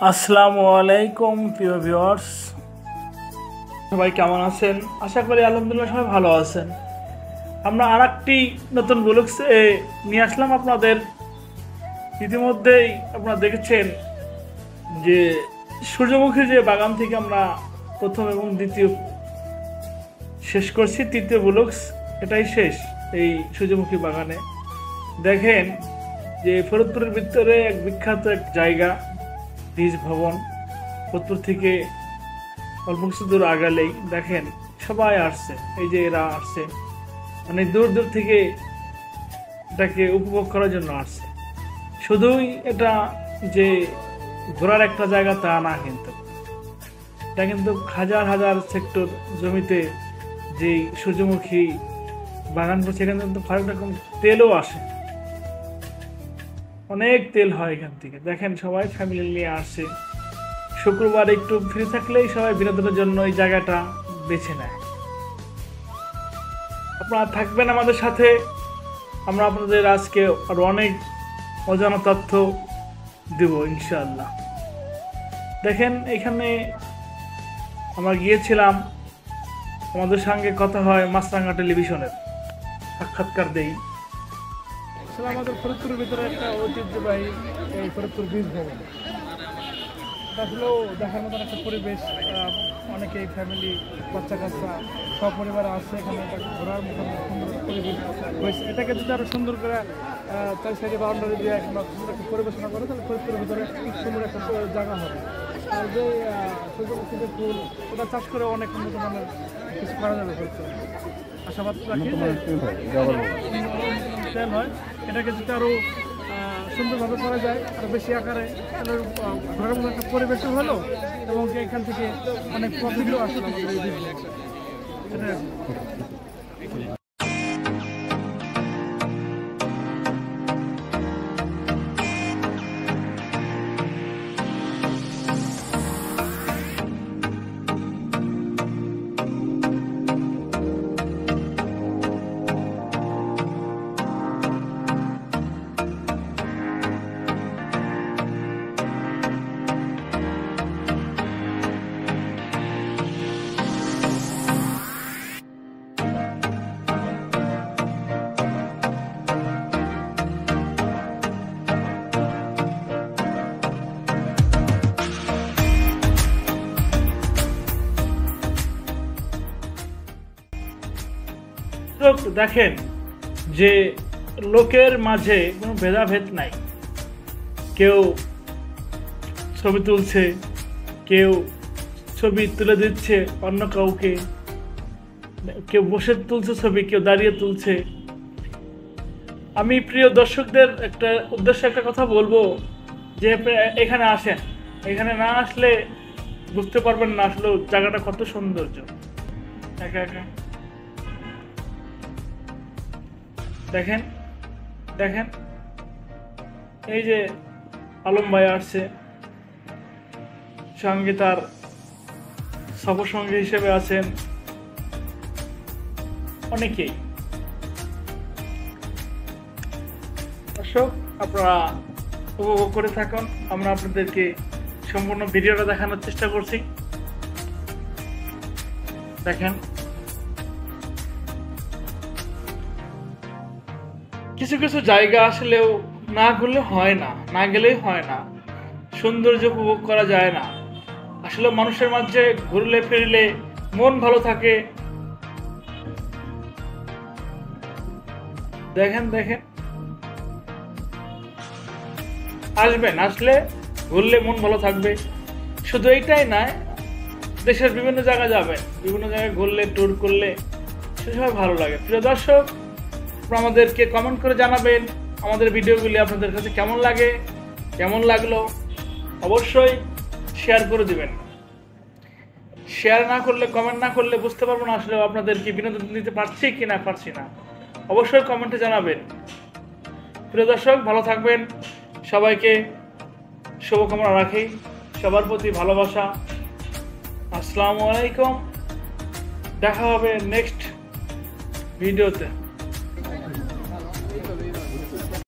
আসসালামু আলাইকুম প্রিয় ভিউয়ার্স, সবাই কেমন আছেন? আশা করি আলহামদুলিল্লাহ সবাই ভালো আছেন। আমরা আরেকটি নতুন ব্লগ নিয়ে আসলাম আপনাদের। ইতিমধ্যেই আপনারা দেখেছেন যে সূর্যমুখী যে বাগান থেকে আমরা প্রথম এবং দ্বিতীয় শেষ করছি, তৃতীয় ব্লগ এটাই শেষ। এই সূর্যমুখী বাগানে দেখেন যে ফরিদপুরের ভিতরে এক বিখ্যাত এক জায়গা বীজ ভবন। ফরিদপুর থেকে অল্প কিছু দূর আগালেই দেখেন সবাই আসছে, এই যে এরা আসছে, মানে দূর দূর থেকে এটাকে উপভোগ করার জন্য আসছে। শুধুই এটা যে ঘোরার একটা জায়গা তা না, কিন্তু এটা কিন্তু হাজার হাজার সেক্টর জমিতে যে সূর্যমুখী বাগান করছে, এখানে কিন্তু হরেক রকম তেলও আসে, অনেক তেল হয় এখান থেকে। দেখেন সবাই ফ্যামিলি নিয়ে আসছে। শুক্রবার একটু ফ্রি থাকলেই সবাই বিনোদনের জন্য এই জায়গাটা বেছে নেয়। আপনারা থাকবেন আমাদের সাথে, আমরা আপনাদের আজকে আরো অনেক অজানা তথ্য দেব ইনশাআল্লাহ। দেখেন এখানে আমরা গিয়েছিলাম, আমাদের সঙ্গে কথা হয় মাছরাঙ্গা টেলিভিশনের, সাক্ষাৎকার দেই। আমাদের ফরিদপুরের ভিতরে একটা ঐতিহ্যবাহী এই ফরিদপুর বীজ ভবন, আসলেও দেখার মতন একটা পরিবেশ। অনেকেই ফ্যামিলি বাচ্চা কাচ্চা সপরিবার আসছে এখানে, ঘোরার মতন সুন্দর পরিবেশ হয়েছে। এটাকে যদি আরো সুন্দর করে তার সাইডে বাউন্ডারি দিয়ে সুন্দর একটা পরিবেশনা করে, তাহলে ফরিদপুরের ভিতরে খুব সুন্দর একটা জায়গা হবে। আর যে সূর্যমুখীদের ফুল, ওটা চাষ করে অনেক উন্নত মানের কিছু করা যাবে ফরিদপুরে। আশাবাদ রাখি তেল হয়, এটাকে যদি আরো সুন্দরভাবে করা যায়, আরো বেশি আকারে, তাহলে ঘোরার মতো একটা পরিবেশও হলো এবং এখান থেকে অনেক প্রফিটও আসলো আমাদের এই বিজনেস। দেখেন যে লোকের মাঝে কোনো ভেদাভেদ নাই। কেউ ছবি তুলছে, কেউ ছবি তুলে দিচ্ছে অন্য কাউকে, কেউ বসে তুলছে ছবি, কেউ দাঁড়িয়ে তুলছে। আমি প্রিয় দর্শকদের একটা উদ্দেশ্যে একটা কথা বলবো, যে এখানে আসেন, এখানে না আসলে বুঝতে পারবেন না আসলে জায়গাটা কত সৌন্দর্য। একা একা দেখেন দেখেন এই যে আলম ভাই আসছে, সঙ্গে তার সফর সঙ্গী হিসেবে আছেন অনেকেই। দর্শক আপনারা উপভোগ করে থাকুন, আমরা আপনাদেরকে সম্পূর্ণ ভিডিওটা দেখানোর চেষ্টা করছি। দেখেন কিছু কিছু জায়গা আসলেও না ঘুরলে হয় না, না গেলেই হয় না, সৌন্দর্য উপভোগ করা যায় না। আসলে মানুষের মাঝে ঘুরলে ফিরলে মন ভালো থাকে। দেখেন দেখেন আসবেন, আসলে ঘুরলে মন ভালো থাকবে। শুধু এইটাই নয়, দেশের বিভিন্ন জায়গা যাবেন, বিভিন্ন জায়গায় ঘুরলে ট্যুর করলে সেসব ভালো লাগে। প্রিয় দর্শক, আমাদেরকে কমেন্ট করে জানাবেন আমাদের ভিডিওগুলি আপনাদের কাছে কেমন লাগে, কেমন লাগলো। অবশ্যই শেয়ার করে দিবেন। শেয়ার না করলে, কমেন্ট না করলে বুঝতে পারবো না আসলে আপনাদের কি বিনোদন দিতে পারছি কি না পারছি না। অবশ্যই কমেন্টে জানাবেন। প্রিয় দর্শক ভালো থাকবেন, সবাইকে শুভকামনা রাখি, সবার প্রতি ভালোবাসা। আসসালামু আলাইকুম, দেখা হবে নেক্সট ভিডিওতে।